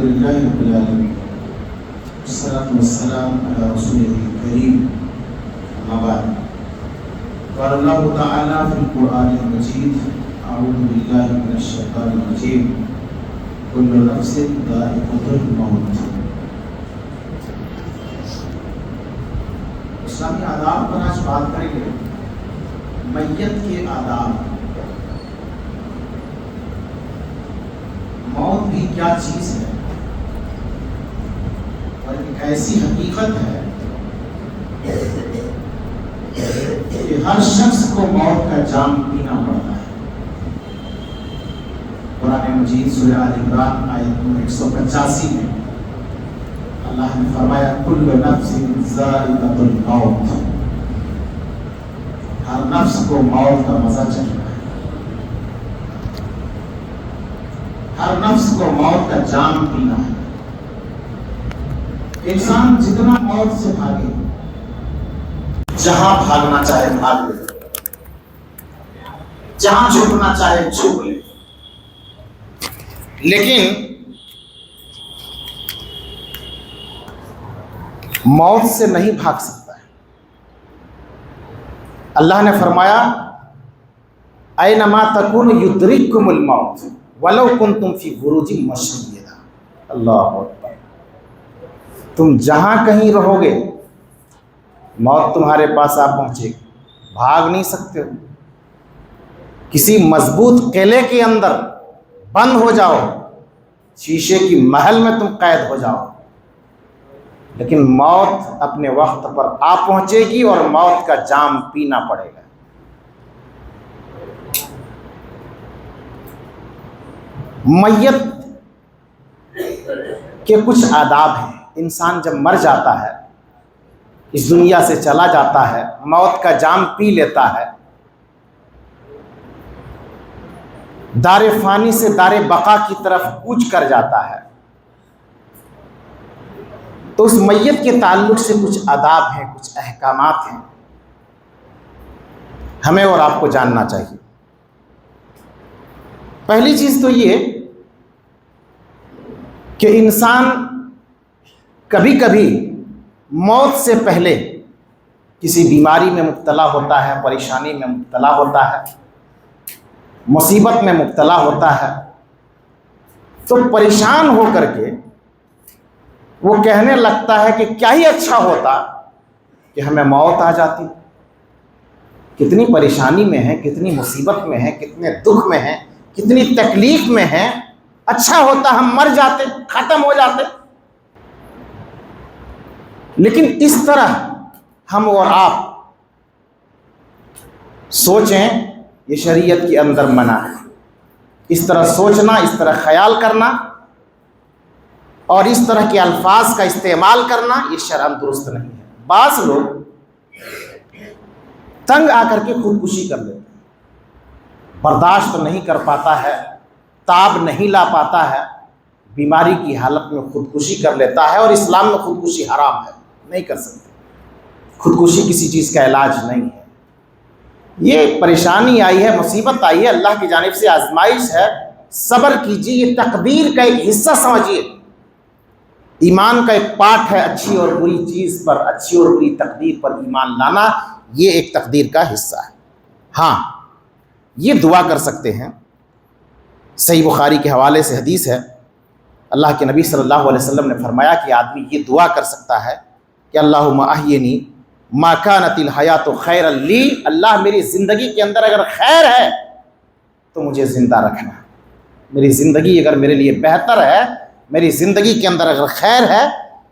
لله رب العالمين والصلاة والسلام على رسوله الكريم أما بعد قال الله تعالى في القرآن المجيد أعوذ بالله من الشيطان الرجيم كل نفس ذائقة الموت. اسلامی آداب پر آج بات کریں گے. میت کے آداب. موت بھی کیا چیز ہے اور ایک ایسی حقیقت ہے کہ ہر شخص کو موت کا جام پینا پڑتا ہے. قرآن مجید سورہ آل عمران آیت نمبر 185 میں اللہ نے فرمایا کل نفس ذائقۃ الموت. ہر نفس کو موت کا مزہ چکھنا ہے. ہر نفس کو موت کا جام پینا ہے. انسان جتنا موت سے بھاگے, جہاں بھاگنا چاہے بھاگ لے, جہاں چھپنا چاہے چھپ لے, لیکن موت سے نہیں بھاگ سکتا ہے. اللہ نے فرمایا اینما تکونوا یدرککم الموت ولو کنتم فی بروج مشیدہ. اللہ اکبر. تم جہاں کہیں رہو گے موت تمہارے پاس آ پہنچے گی. بھاگ نہیں سکتے ہو. کسی مضبوط قلعے کے اندر بند ہو جاؤ, شیشے کی محل میں تم قید ہو جاؤ, لیکن موت اپنے وقت پر آ پہنچے گی اور موت کا جام پینا پڑے گا. میت کے کچھ آداب ہیں. انسان جب مر جاتا ہے, اس دنیا سے چلا جاتا ہے, موت کا جام پی لیتا ہے, دار فانی سے دار بقا کی طرف کوچ کر جاتا ہے, تو اس میت کے تعلق سے کچھ آداب ہیں, کچھ احکامات ہیں, ہمیں اور آپ کو جاننا چاہیے. پہلی چیز تو یہ کہ انسان کبھی کبھی موت سے پہلے کسی بیماری میں مبتلا ہوتا ہے, پریشانی میں مبتلا ہوتا ہے, مصیبت میں مبتلا ہوتا ہے, تو پریشان ہو کر کے وہ کہنے لگتا ہے کہ کیا ہی اچھا ہوتا کہ ہمیں موت آ جاتی. کتنی پریشانی میں ہے, کتنی مصیبت میں ہے, کتنے دکھ میں ہے, کتنی تکلیف میں ہے, اچھا ہوتا ہم مر جاتے, ختم ہو جاتے. لیکن اس طرح ہم اور آپ سوچیں, یہ شریعت کے اندر منع ہے. اس طرح سوچنا, اس طرح خیال کرنا اور اس طرح کے الفاظ کا استعمال کرنا یہ شرعاً درست نہیں ہے. بعض لوگ تنگ آ کر کے خودکشی کر لیتے ہیں, برداشت نہیں کر پاتا ہے, تاب نہیں لا پاتا ہے, بیماری کی حالت میں خودکشی کر لیتا ہے. اور اسلام میں خودکشی حرام ہے, نہیں کر سکتے. خودکشی کسی چیز کا علاج نہیں ہے. یہ پریشانی آئی ہے, مصیبت آئی ہے, اللہ کی جانب سے آزمائش ہے, صبر کیجیے. یہ تقدیر کا ایک حصہ سمجھیے. ایمان کا ایک پارٹ ہے اچھی اور بری چیز پر, اچھی اور بری تقدیر پر ایمان لانا, یہ ایک تقدیر کا حصہ ہے. ہاں, یہ دعا کر سکتے ہیں. صحیح بخاری کے حوالے سے حدیث ہے, اللہ کے نبی صلی اللہ علیہ وسلم نے فرمایا کہ آدمی یہ دعا کر سکتا ہے کہ اللہم احینی ما کانت الحیات خیرا لی. اللہ میری زندگی کے اندر اگر خیر ہے تو مجھے زندہ رکھنا. میری زندگی اگر میرے لیے بہتر ہے, میری زندگی کے اندر اگر خیر ہے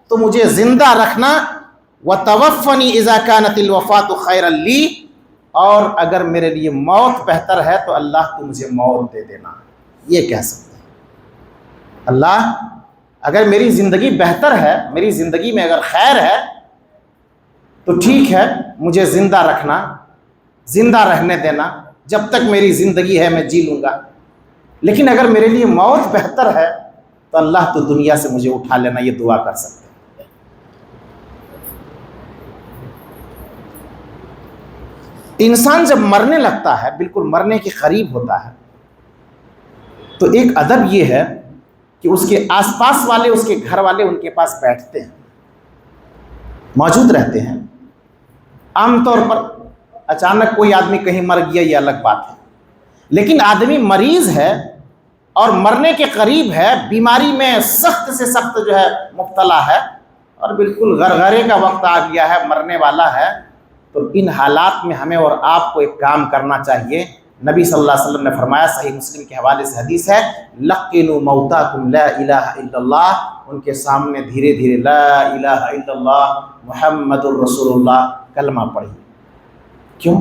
تو مجھے زندہ رکھنا. وتوفنی اذا کانت الوفات خیرا لی. اور اگر میرے لیے موت بہتر ہے تو اللہ تو مجھے موت دے دینا. یہ کہہ سکتے ہیں, اللہ اگر میری زندگی بہتر ہے, میری زندگی میں اگر خیر ہے تو ٹھیک ہے, مجھے زندہ رکھنا, زندہ رہنے دینا. جب تک میری زندگی ہے میں جی لوں گا. لیکن اگر میرے لیے موت بہتر ہے تو اللہ تو دنیا سے مجھے اٹھا لینا. یہ دعا کر سکتے ہیں. انسان جب مرنے لگتا ہے, بالکل مرنے کے قریب ہوتا ہے, تو ایک ادب یہ ہے کہ اس کے آس پاس والے، اس کے گھر والے ان کے پاس بیٹھتے ہیں، موجود رہتے ہیں۔ عام طور پر اچانک کوئی آدمی کہیں مر گیا یہ الگ بات ہے، لیکن آدمی مریض ہے اور مرنے کے قریب ہے، بیماری میں سخت سے سخت جو ہے مبتلا ہے، اور بالکل غرغرے کا وقت آ گیا ہے، مرنے والا ہے، تو ان حالات میں ہمیں اور آپ کو ایک کام کرنا چاہیے۔ نبی صلی اللہ علیہ وسلم نے فرمایا، صحیح مسلم کے حوالے سے حدیث ہے، لقنوا موتاکم لا الہ الا اللہ، ان کے سامنے دھیرے دھیرے لا الہ الا اللہ محمد الرسول اللہ کلمہ پڑھیے۔ کیوں؟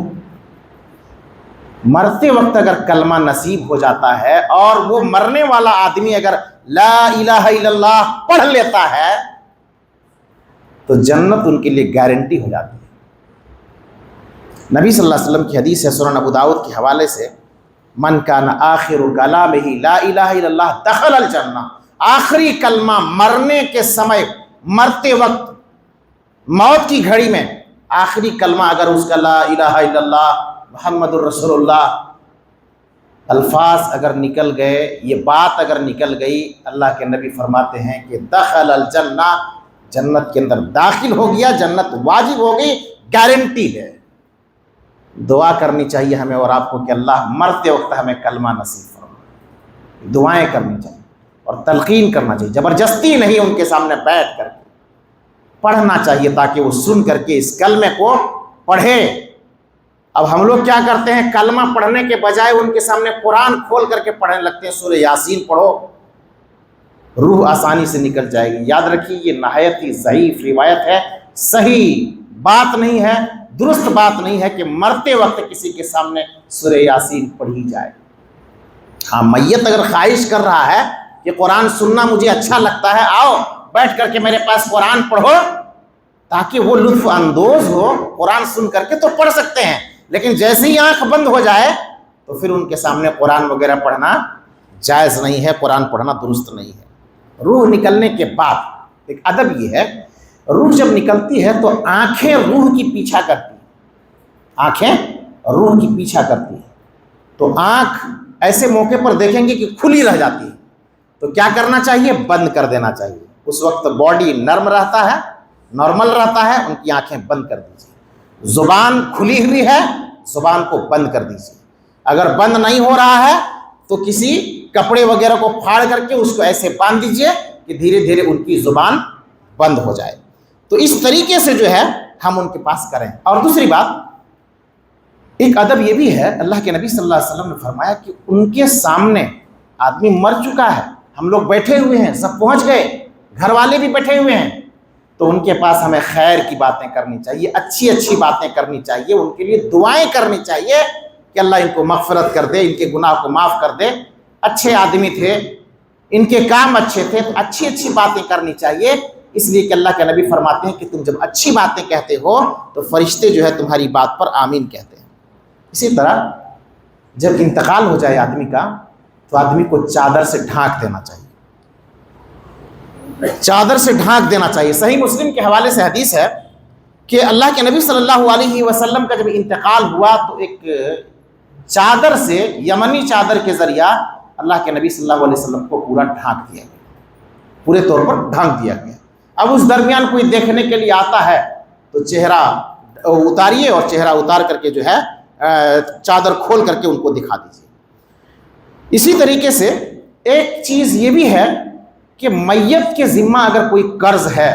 مرتے وقت اگر کلمہ نصیب ہو جاتا ہے اور وہ مرنے والا آدمی اگر لا الہ الا اللہ پڑھ لیتا ہے تو جنت ان کے لیے گارنٹی ہو جاتی ہے۔ نبی صلی اللہ علیہ وسلم کی حدیث ہے، سنن ابو داؤد کے حوالے سے، من کان آخر کلامہ لا الہ الا اللہ دخل الجنہ، آخری کلمہ مرنے کے سمے، مرتے وقت، موت کی گھڑی میں آخری کلمہ اگر اس کا لا الہ الا اللہ محمد الرسول اللہ الفاظ اگر نکل گئے، یہ بات اگر نکل گئی، اللہ کے نبی فرماتے ہیں کہ دخل الجنہ، جنت کے اندر داخل ہو گیا، جنت واجب ہو گئی، گارنٹی ہے۔ دعا کرنی چاہیے ہمیں اور آپ کو کہ اللہ مرتے وقت ہمیں کلمہ نصیب فرمائے، دعائیں کرنی چاہیے اور تلقین کرنا چاہیے، زبردستی نہیں، ان کے سامنے بیٹھ کر کے پڑھنا چاہیے تاکہ وہ سن کر کے اس کلمے کو پڑھے۔ اب ہم لوگ کیا کرتے ہیں، کلمہ پڑھنے کے بجائے ان کے سامنے قرآن کھول کر کے پڑھنے لگتے ہیں، سورہ یاسین پڑھو، روح آسانی سے نکل جائے گی۔ یاد رکھیے یہ نہایت ہی ضعیف روایت ہے، صحیح بات نہیں ہے، درست بات نہیں ہے کہ مرتے وقت کسی کے سامنے سورہ یاسین پڑھی جائے۔ ہاں، میت اگر خواہش کر رہا ہے کہ قرآن سننا مجھے اچھا لگتا ہے، آؤ بیٹھ کر کے میرے پاس قرآن پڑھو، تاکہ وہ لطف اندوز ہو، قرآن سن کر کے تو پڑھ سکتے ہیں، لیکن جیسے ہی آنکھ بند ہو جائے تو پھر ان کے سامنے قرآن وغیرہ پڑھنا جائز نہیں ہے، قرآن پڑھنا درست نہیں ہے۔ روح نکلنے کے بعد ایک ادب یہ ہے، روح جب نکلتی ہے تو آنکھیں روح کی پیچھا کرتی ہیں، آنکھیں روح کی پیچھا کرتی ہیں، تو آنکھ ایسے موقع پر دیکھیں گے کہ کھلی رہ جاتی ہے، تو کیا کرنا چاہیے، بند کر دینا چاہیے۔ اس وقت باڈی نرم رہتا ہے، نارمل رہتا ہے، ان کی آنکھیں بند کر دیجیے۔ زبان کھلی ہوئی ہے، زبان کو بند کر دیجیے۔ اگر بند نہیں ہو رہا ہے تو کسی کپڑے وغیرہ کو پھاڑ کر کے اس کو ایسے باندھ دیجیے کہ دھیرے دھیرے ان کی زبان بند ہو جائے۔ تو اس طریقے سے جو ہے ہم ان کے پاس کریں۔ اور دوسری بات، ایک ادب یہ بھی ہے، اللہ کے نبی صلی اللہ علیہ وسلم نے فرمایا کہ ان کے سامنے آدمی مر چکا ہے، ہم لوگ بیٹھے ہوئے ہیں، سب پہنچ گئے، گھر والے بھی بیٹھے ہوئے ہیں، تو ان کے پاس ہمیں خیر کی باتیں کرنی چاہیے، اچھی اچھی باتیں کرنی چاہیے، ان کے لیے دعائیں کرنی چاہیے کہ اللہ ان کو مغفرت کر دے، ان کے گناہ کو معاف کر دے، اچھے آدمی تھے، ان کے کام اچھے تھے، تو اچھی اچھی باتیں کرنی چاہیے، اس لیے کہ اللہ کے نبی فرماتے ہیں کہ تم جب اچھی باتیں کہتے ہو تو فرشتے جو ہے تمہاری بات پر آمین کہتے ہیں۔ اسی طرح جب انتقال ہو جائے آدمی کا تو آدمی کو چادر سے ڈھانک دینا چاہیے، چادر سے ڈھانک دینا چاہیے۔ صحیح مسلم کے حوالے سے حدیث ہے کہ اللہ کے نبی صلی اللہ علیہ وسلم کا جب انتقال ہوا تو ایک چادر سے، یمنی چادر کے ذریعہ اللہ کے نبی صلی اللہ علیہ وسلم کو پورا ڈھانک دیا گیا، پورے طور پر ڈھانک دیا گیا۔ اب اس درمیان کوئی دیکھنے کے لیے آتا ہے تو چہرہ اتاریے اور چہرہ اتار کر کے جو ہے چادر کھول کر کے ان کو دکھا دیجیے۔ اسی طریقے سے ایک چیز یہ بھی ہے کہ میت کے ذمہ اگر کوئی قرض ہے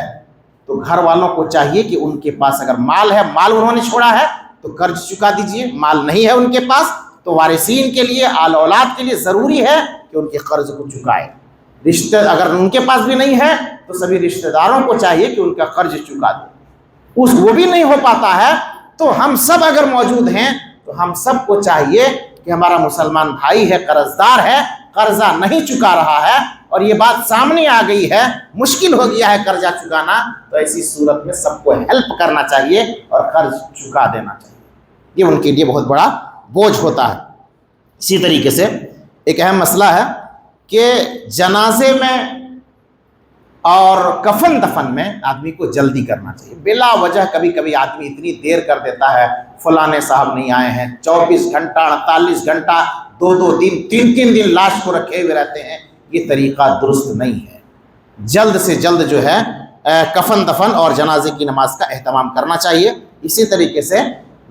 تو گھر والوں کو چاہیے کہ ان کے پاس اگر مال ہے، مال انہوں نے چھوڑا ہے تو قرض چکا دیجیے، مال نہیں ہے ان کے پاس تو وارثین کے لیے، آل اولاد کے لیے ضروری ہے کہ ان کے قرض کو چکائے۔ رشتے اگر ان کے پاس بھی نہیں ہے تو سبھی رشتہ داروں کو چاہیے کہ ان کا قرض چکا دیں۔ وہ بھی نہیں ہو پاتا ہے تو ہم سب اگر موجود ہیں تو ہم سب کو چاہیے کہ ہمارا مسلمان بھائی ہے، قرض دار ہے، قرضہ نہیں چکا رہا ہے اور یہ بات سامنے آ گئی ہے، مشکل ہو گیا ہے قرضہ چکانا، تو ایسی صورت میں سب کو ہیلپ کرنا چاہیے اور قرض چکا دینا چاہیے، یہ ان کے لیے بہت بڑا بوجھ ہوتا ہے۔ اسی طریقے سے ایک اہم مسئلہ ہے کہ جنازے میں اور کفن دفن میں آدمی کو جلدی کرنا چاہیے۔ بلا وجہ کبھی کبھی آدمی اتنی دیر کر دیتا ہے، فلانے صاحب نہیں آئے ہیں، 24 گھنٹہ 48 گھنٹہ 2 دن 3 دن لاش کو رکھے ہوئے رہتے ہیں، یہ طریقہ درست نہیں ہے۔ جلد سے جلد جو ہے کفن دفن اور جنازے کی نماز کا اہتمام کرنا چاہیے۔ اسی طریقے سے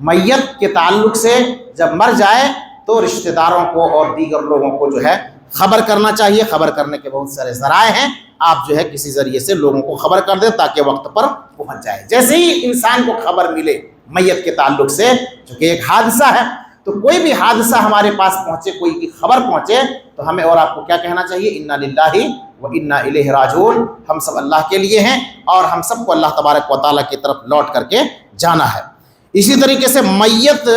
میت کے تعلق سے جب مر جائے تو رشتہ داروں کو اور دیگر لوگوں کو جو ہے خبر کرنا چاہیے۔ خبر کرنے کے بہت سارے ذرائع ہیں، آپ جو ہے کسی ذریعے سے لوگوں کو خبر کر دیں تاکہ وقت پر پہنچ جائے۔ جیسے ہی انسان کو خبر ملے میت کے تعلق سے، چونکہ ایک حادثہ ہے، تو کوئی بھی حادثہ ہمارے پاس پہنچے، کوئی کی خبر پہنچے، تو ہمیں اور آپ کو کیا کہنا چاہیے؟ انا للہ و انا الیہ راجعون، ہم سب اللہ کے لیے ہیں اور ہم سب کو اللہ تبارک و تعالیٰ کی طرف لوٹ کر کے جانا ہے۔ اسی طریقے سے میت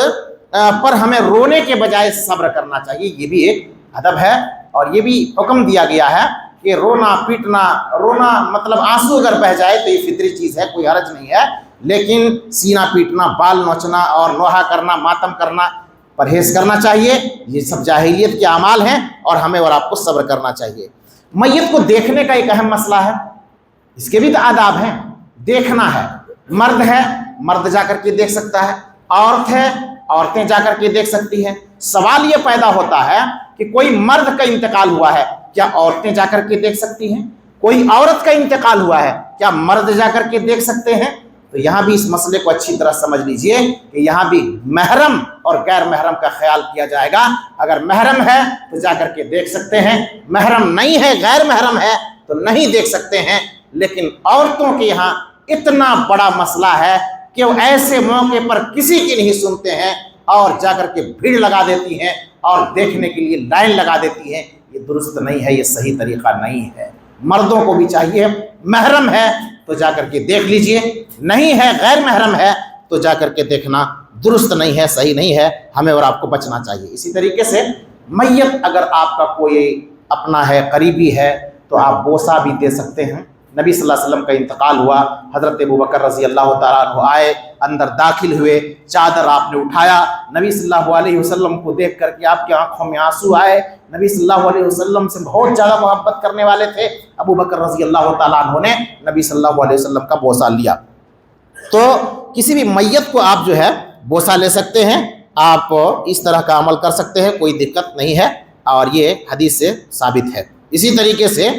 پر ہمیں رونے کے بجائے صبر کرنا چاہیے، یہ بھی ایک ادب ہے، اور یہ بھی حکم دیا گیا ہے کہ رونا پیٹنا، رونا مطلب آنسو اگر بہہ جائے تو یہ فطری چیز ہے، کوئی حرج نہیں ہے، لیکن سینہ پیٹنا، بال نوچنا اور نوحہ کرنا، ماتم کرنا پرہیز کرنا چاہیے۔ یہ سب جاہلیت کے اعمال ہیں اور ہمیں اور آپ کو صبر کرنا چاہیے۔ میت کو دیکھنے کا ایک اہم مسئلہ ہے، اس کے بھی تو آداب ہیں۔ دیکھنا ہے، مرد ہے مرد جا کر کے دیکھ سکتا ہے، عورت ہے عورتیں جا کر کے دیکھ سکتی ہیں۔ سوال یہ پیدا ہوتا ہے کہ کوئی مرد کا انتقال ہوا ہے، کیا عورتیں جا کر کے دیکھ سکتی ہیں؟ کوئی عورت کا انتقال ہوا ہے، کیا مرد جا کر کے دیکھ سکتے ہیں؟ تو یہاں بھی اس مسئلے کو اچھی طرح سمجھ لیجئے کہ یہاں بھی محرم اور غیر محرم کا خیال کیا جائے گا۔ اگر محرم ہے تو جا کر کے دیکھ سکتے ہیں، محرم نہیں ہے، غیر محرم ہے تو نہیں دیکھ سکتے ہیں۔ لیکن عورتوں کے یہاں اتنا بڑا مسئلہ ہے کہ وہ ایسے موقع پر کسی کی نہیں سنتے ہیں اور جا کر کے بھیڑ لگا دیتی ہیں اور دیکھنے کے لیے لائن لگا دیتی ہیں۔ یہ درست نہیں ہے، یہ صحیح طریقہ نہیں ہے۔ مردوں کو بھی چاہیے، محرم ہے تو جا کر کے دیکھ لیجئے، نہیں ہے غیر محرم ہے تو جا کر کے دیکھنا درست نہیں ہے، صحیح نہیں ہے، ہمیں اور آپ کو بچنا چاہیے۔ اسی طریقے سے میت اگر آپ کا کوئی اپنا ہے، قریبی ہے، تو آپ بوسہ بھی دے سکتے ہیں۔ نبی صلی اللہ علیہ وسلم کا انتقال ہوا، حضرت ابوبکر رضی اللہ تعالیٰ عنہ آئے، اندر داخل ہوئے، چادر آپ نے اٹھایا، نبی صلی اللہ علیہ وسلم کو دیکھ کر کے آپ کی آنکھوں میں آنسو آئے۔ نبی صلی اللہ علیہ وسلم سے بہت زیادہ محبت کرنے والے تھے ابوبکر رضی اللہ تعالیٰ عنہ نے نبی صلی اللہ علیہ وسلم کا بوسہ لیا۔ تو کسی بھی میت کو آپ جو ہے بوسہ لے سکتے ہیں، آپ اس طرح کا عمل کر سکتے ہیں، کوئی دقت نہیں ہے، اور یہ حدیث سے ثابت ہے۔ اسی طریقے سے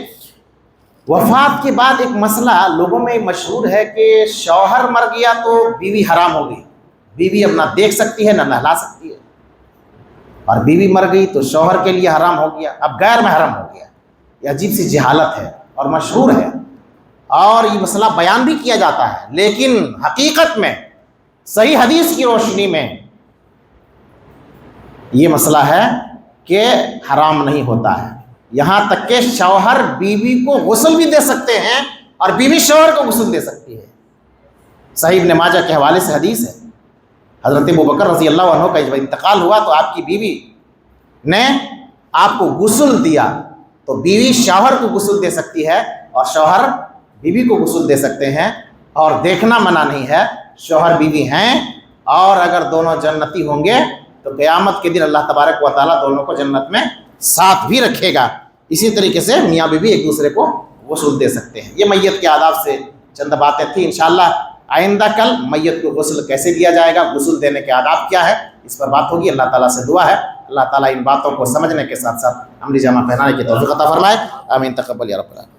وفات کے بعد ایک مسئلہ لوگوں میں مشہور ہے کہ شوہر مر گیا تو بیوی حرام ہو گئی، بیوی اب نہ دیکھ سکتی ہے نہ نہلا سکتی ہے، اور بیوی مر گئی تو شوہر کے لیے حرام ہو گیا، اب غیر محرم ہو گیا۔ یہ عجیب سی جہالت ہے اور مشہور ہے، اور یہ مسئلہ بیان بھی کیا جاتا ہے، لیکن حقیقت میں صحیح حدیث کی روشنی میں یہ مسئلہ ہے کہ حرام نہیں ہوتا ہے۔ یہاں تک کہ شوہر بیوی کو غسل بھی دے سکتے ہیں اور بیوی شوہر کو غسل دے سکتی ہے۔ صحیح ابن ماجہ کے حوالے سے حدیث ہے، حضرت ابوبکر رضی اللہ عنہ کا جب انتقال ہوا تو آپ کی بیوی نے آپ کو غسل دیا، تو بیوی شوہر کو غسل دے سکتی ہے اور شوہر بیوی کو غسل دے سکتے ہیں، اور دیکھنا منع نہیں ہے۔ شوہر بیوی ہیں، اور اگر دونوں جنتی ہوں گے تو قیامت کے دن اللہ تبارک و تعالیٰ دونوں کو جنت میں ساتھ بھی رکھے گا۔ اسی طریقے سے میاں بیوی ایک دوسرے کو غسل دے سکتے ہیں۔ یہ میت کے آداب سے چند باتیں تھیں۔ انشاءاللہ آئندہ کل میت کو غسل کیسے دیا جائے گا، غسل دینے کے آداب کیا ہے، اس پر بات ہوگی۔ اللہ تعالیٰ سے دعا ہے اللہ تعالیٰ ان باتوں کو سمجھنے کے ساتھ ساتھ عملی جامہ پہنانے کی توفیق عطا فرمائے۔ آمین، تقبل یا رب العالمین۔